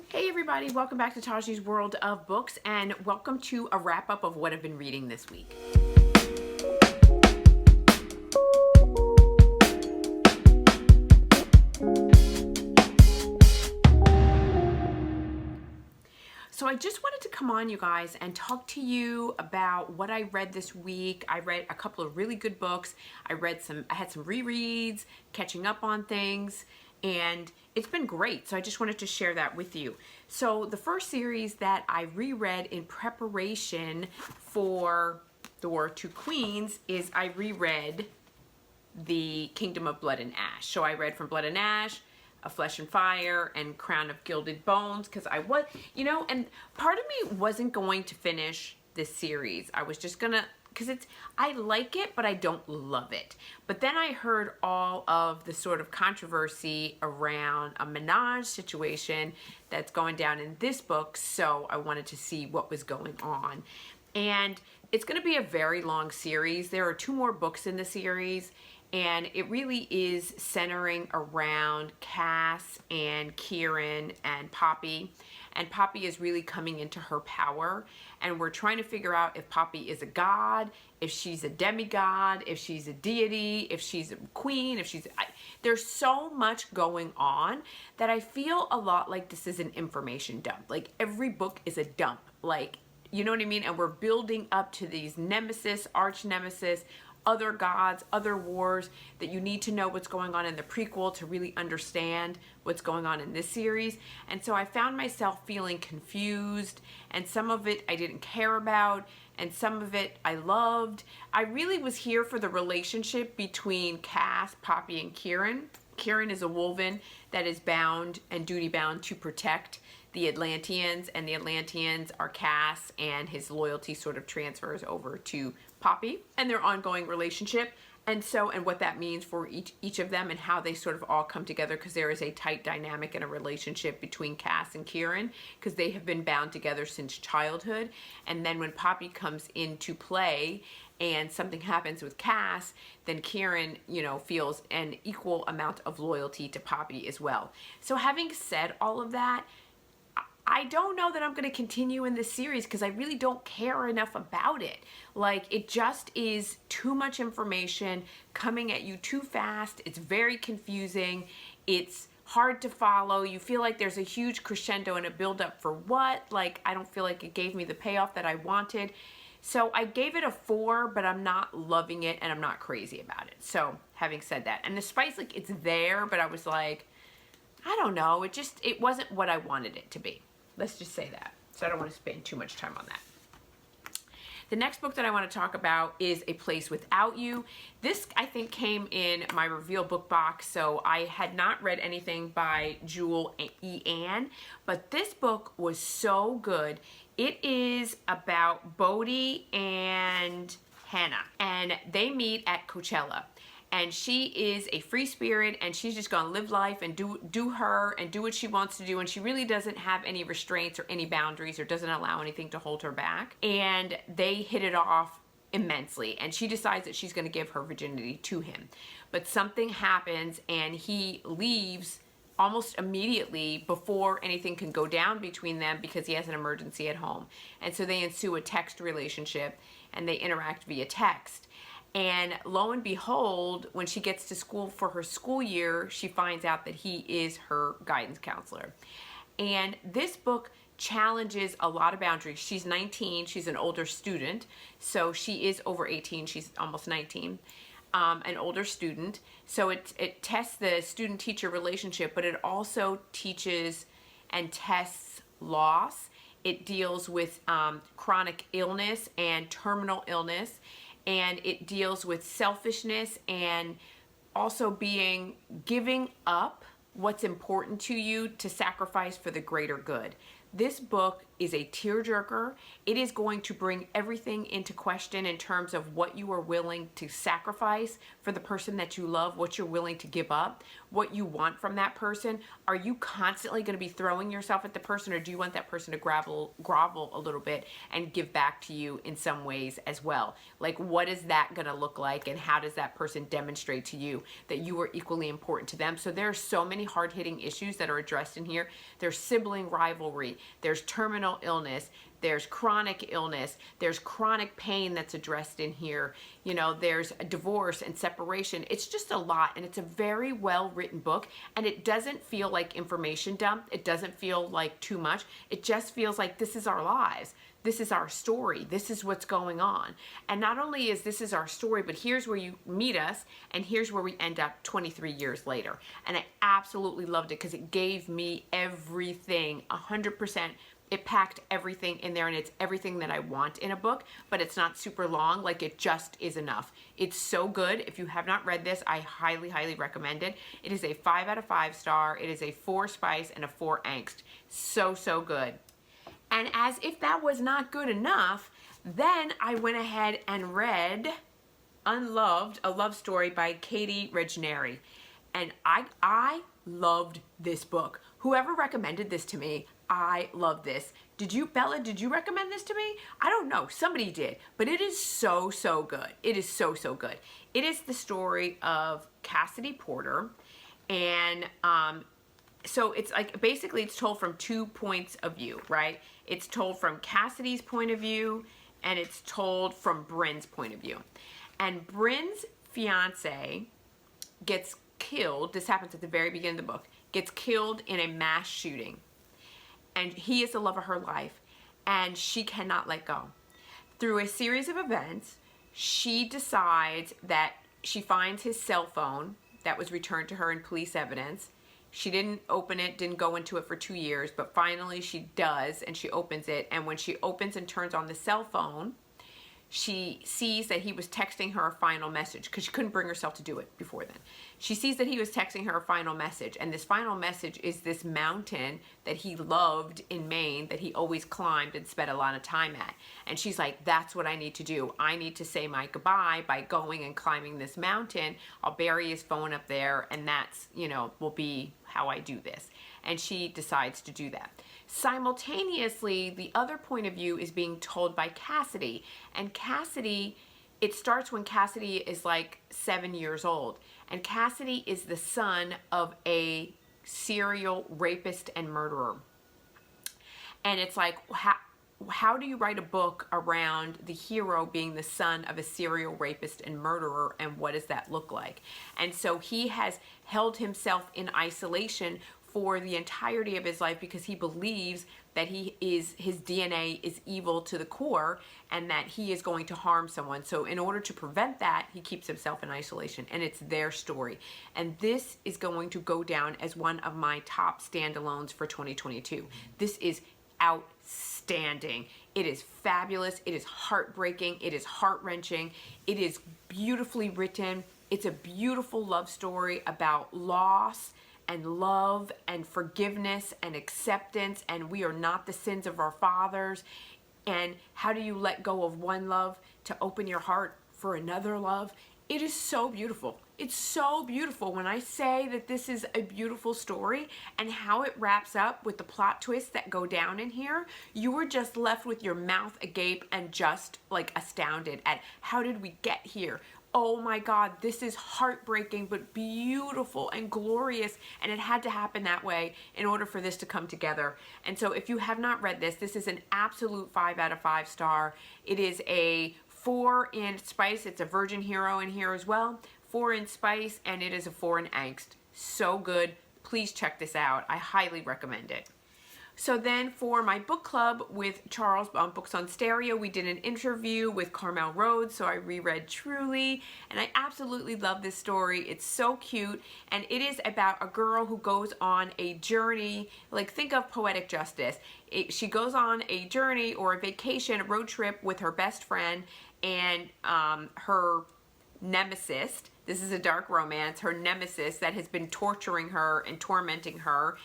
Hey everybody, welcome back to Taji's World of Books and welcome to a wrap up of what I've been reading this week. So I just wanted to come on, you guys, and talk to you about what I read this week. I read a couple of really good books. I had some rereads, catching up on things, and it's been great. So I just wanted to share that with you. So the first series that I reread in preparation for The War of Two Queens is I reread The Kingdom of Blood and Ash. So I read From Blood and Ash, Of Flesh and Fire, and Crown of Gilded Bones, because I was, and part of me wasn't going to finish this series. I was just gonna, because I like it, but I don't love it. But then I heard all of the sort of controversy around a menage situation that's going down in this book, so I wanted to see what was going on. And it's going to be a very long series. There are 2 more books in the series, and it really is centering around Cass and Kieran and Poppy. And Poppy is really coming into her power, and we're trying to figure out if Poppy is a god, if she's a demigod, if she's a deity, if she's a queen, if she's... there's so much going on that I feel a lot like this is an information dump. Like, every book is a dump. Like, you know what I mean? And we're building up to these nemesis, arch nemesis, other gods, other wars, that you need to know what's going on in the prequel to really understand what's going on in this series. And so I found myself feeling confused, and some of it I didn't care about, and some of it I loved. I really was here for the relationship between Cass, Poppy, and Kieran. Kieran is a Wolven that is bound and duty bound to protect the Atlanteans, and the Atlanteans are Cass, and his loyalty sort of transfers over to Poppy and their ongoing relationship, and what that means for each of them and how they sort of all come together, because there is a tight dynamic and a relationship between Cass and Kieran, because they have been bound together since childhood. And then when Poppy comes into play and something happens with Cass, then Kieran, feels an equal amount of loyalty to Poppy as well. So having said all of that, I don't know that I'm going to continue in this series because I really don't care enough about it. Like, it just is too much information coming at you too fast. It's very confusing. It's hard to follow. You feel like there's a huge crescendo and a build-up for what? Like, I don't feel like it gave me the payoff that I wanted. So I gave it a 4, but I'm not loving it and I'm not crazy about it. So having said that, and the spice, like, it's there, but I was like, I don't know. It wasn't what I wanted it to be. Let's just say that. So I don't want to spend too much time on that. The next book that I want to talk about is A Place Without You. This, I think, came in my reveal book box, so I had not read anything by Jewel E. Ann, but this book was so good. It is about Bodhi and Hannah, and they meet at Coachella. And she is a free spirit, and she's just gonna live life and do her and do what she wants to do, and she really doesn't have any restraints or any boundaries or doesn't allow anything to hold her back. And they hit it off immensely, and she decides that she's gonna give her virginity to him. But something happens and he leaves almost immediately before anything can go down between them because he has an emergency at home. And so they ensue a text relationship and they interact via text. And lo and behold, when she gets to school for her school year, she finds out that he is her guidance counselor. And this book challenges a lot of boundaries. She's 19, she's an older student, so she is over 18, she's almost 19, an older student. So it tests the student-teacher relationship, but it also teaches and tests loss. It deals with chronic illness and terminal illness. And it deals with selfishness and also giving up what's important to you to sacrifice for the greater good. This book is a tearjerker. It is going to bring everything into question in terms of what you are willing to sacrifice for the person that you love, what you're willing to give up, what you want from that person. Are you constantly going to be throwing yourself at the person, or do you want that person to grovel a little bit and give back to you in some ways as well? Like, what is that going to look like, and how does that person demonstrate to you that you are equally important to them? So there are so many hard-hitting issues that are addressed in here. There's sibling rivalry, there's terminal illness, there's chronic illness, there's chronic pain that's addressed in here. You know, there's a divorce and separation. It's just a lot, and it's a very well-written book, and it doesn't feel like information dump. It doesn't feel like too much. It just feels like this is our lives. This is our story. This is what's going on. And not only is this is our story, but here's where you meet us, and here's where we end up 23 years later. And I absolutely loved it because it gave me everything, 100%. It packed everything in there, and it's everything that I want in a book, but it's not super long. Like, it just is enough. It's so good. If you have not read this, I highly, highly recommend it. It is a 5 out of 5 star. It is a 4 spice and a 4 angst. So, so good. And as if that was not good enough, then I went ahead and read Unloved, a love story by Katy Regnery. And I loved this book. Whoever recommended this to me, I love this. Did you, Bella, did you recommend this to me? I don't know. Somebody did. But it is so, so good. It is so, so good. It is the story of Cassidy Porter. And so it's like, basically it's told from 2 points of view, right? It's told from Cassidy's point of view, and it's told from Bryn's point of view. And Bryn's fiance gets killed. This happens at the very beginning of the book. Gets killed in a mass shooting. And he is the love of her life, and she cannot let go. Through a series of events, she decides that she finds his cell phone that was returned to her in police evidence. She didn't open it, didn't go into it for 2 years, but finally she does, and she opens it. And when she opens and turns on the cell phone, she sees that he was texting her a final message, because she couldn't bring herself to do it before then. She sees that he was texting her a final message, and this final message is this mountain that he loved in Maine that he always climbed and spent a lot of time at. And she's like, that's what I need to do. I need to say my goodbye by going and climbing this mountain. I'll bury his phone up there, and that's, you know, will be how I do this. And she decides to do that. Simultaneously, the other point of view is being told by Cassidy. And Cassidy, it starts when Cassidy is like 7 years old. And Cassidy is the son of a serial rapist and murderer. And it's like, how do you write a book around the hero being the son of a serial rapist and murderer, and what does that look like? And so he has held himself in isolation for the entirety of his life because he believes that his DNA is evil to the core, and that he is going to harm someone. So in order to prevent that, he keeps himself in isolation, and it's their story. And this is going to go down as one of my top standalones for 2022. This is outstanding. It is fabulous. It is heartbreaking. It is heart-wrenching. It is beautifully written. It's a beautiful love story about loss and love and forgiveness and acceptance, and we are not the sins of our fathers. And how do you let go of one love to open your heart for another love? It is so beautiful. It's so beautiful. When I say that this is a beautiful story, and how it wraps up with the plot twists that go down in here, you were just left with your mouth agape and just like astounded at how did we get here? Oh my God, this is heartbreaking, but beautiful and glorious. And it had to happen that way in order for this to come together. And so if you have not read this, this is an absolute 5 out of 5 star. It is a 4 in spice. It's a virgin hero in here as well. 4 in spice, and it is a 4 in angst. So good. Please check this out. I highly recommend it. So then for my book club with Charles on Books on Stereo, we did an interview with Carmel Rhodes, so I reread Truly, and I absolutely love this story. It's so cute, and it is about a girl who goes on a journey, like think of Poetic Justice. She goes on a journey or a vacation, a road trip with her best friend and her nemesis. This is a dark romance. Her nemesis that has been torturing her and tormenting her.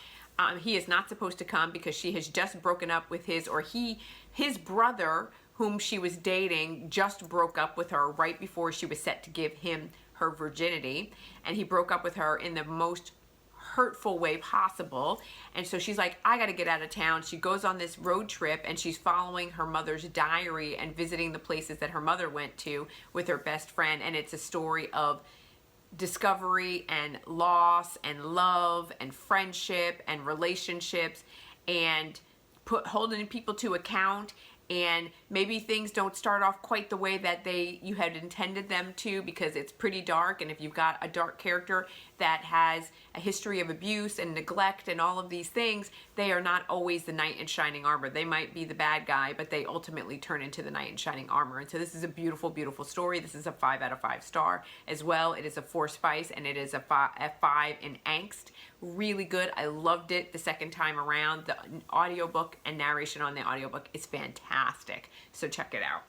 He is not supposed to come because she has just broken up with his brother, whom she was dating, just broke up with her right before she was set to give him her virginity. And he broke up with her in the most hurtful way possible. And so she's like, I got to get out of town. She goes on this road trip, and she's following her mother's diary and visiting the places that her mother went to with her best friend. And it's a story of discovery and loss and love and friendship and relationships, and holding people to account. And maybe things don't start off quite the way that you had intended them to, because it's pretty dark. And if you've got a dark character that has a history of abuse and neglect and all of these things, they are not always the knight in shining armor. They might be the bad guy, but they ultimately turn into the knight in shining armor. And so this is a beautiful, beautiful story. This is a 5 out of 5 star as well. It is a 4 spice, and it is a 5 in angst. Really good. I loved it the second time around. The audiobook and narration on the audiobook is fantastic. So check it out.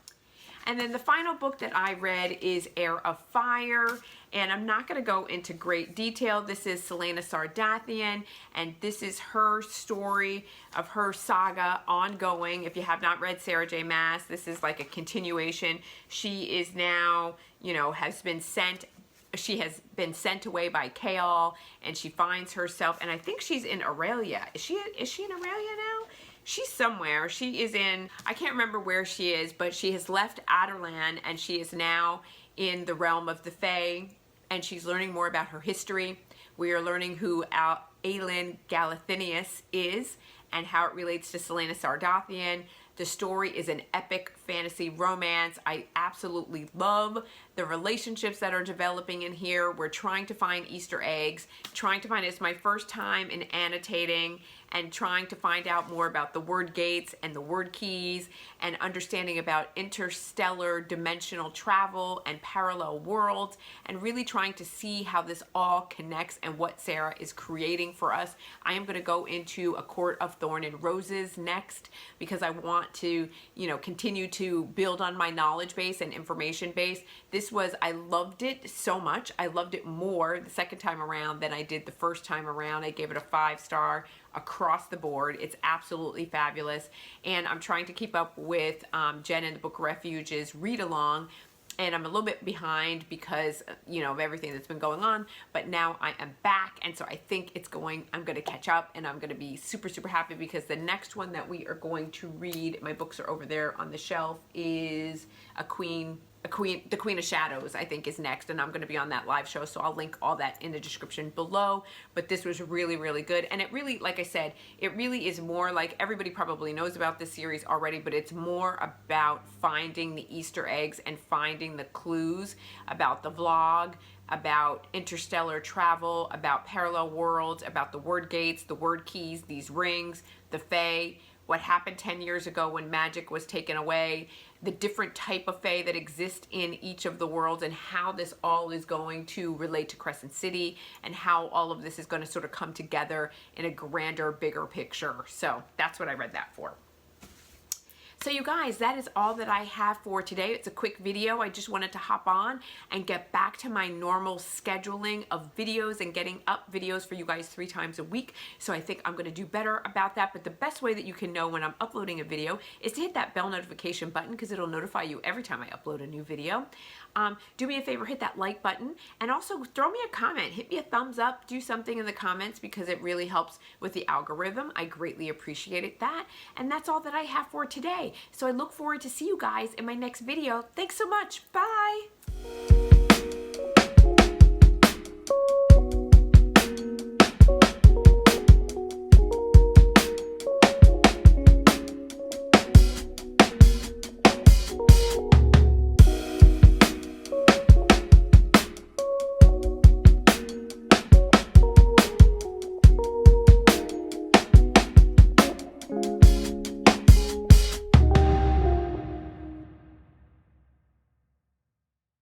And then the final book that I read is Heir of Fire, and I'm not going to go into great detail. This is Celaena Sardathian, and this is her story of her saga ongoing. If you have not read Sarah J. Maas, this is like a continuation. She is now, you know, she has been sent away by Kaol, and she finds herself, and I think she's in Aurelia. Is she in Aurelia now? She's somewhere. She is in, I can't remember where she is, but she has left Adarlan, and she is now in the realm of the Fae, and she's learning more about her history. We are learning who Aelin Galathynius is and how it relates to Celaena Sardathian. The story is an epic fantasy romance. I absolutely love the relationships that are developing in here. We're trying to find Easter eggs, it's my first time in annotating, and trying to find out more about the word gates and the word keys, and understanding about interstellar dimensional travel and parallel worlds, and really trying to see how this all connects and what Sarah is creating for us. I am going to go into A Court of Thorn and Roses next, because I want to, you know, continue to build on my knowledge base and information base. I loved it so much. I loved it more the second time around than I did the first time around. I gave it a 5 star across the board. It's absolutely fabulous. And I'm trying to keep up with Jen and the Book Refuge's read along. And I'm a little bit behind because, you know, of everything that's been going on, but now I am back, and so I think I'm going to catch up, and I'm going to be super, super happy, because the next one that we are going to read, my books are over there on the shelf, is The Queen of Shadows, I think, is next, and I'm going to be on that live show, so I'll link all that in the description below. But this was really, really good, and it really, like I said, it really is more like, everybody probably knows about this series already, but it's more about finding the Easter eggs and finding the clues about the vlog, about interstellar travel, about parallel worlds, about the word gates, the word keys, these rings, the Fae, what happened 10 years ago when magic was taken away, the different type of Fae that exist in each of the worlds, and how this all is going to relate to Crescent City, and how all of this is going to sort of come together in a grander, bigger picture. So that's what I read that for. So you guys, that is all that I have for today. It's a quick video. I just wanted to hop on and get back to my normal scheduling of videos and getting up videos for you guys 3 times a week. So I think I'm going to do better about that. But the best way that you can know when I'm uploading a video is to hit that bell notification button, because it'll notify you every time I upload a new video. Do me a favor, hit that like button, and also throw me a comment. Hit me a thumbs up, do something in the comments, because it really helps with the algorithm. I greatly appreciate that. And that's all that I have for today. So I look forward to see you guys in my next video. Thanks so much. Bye.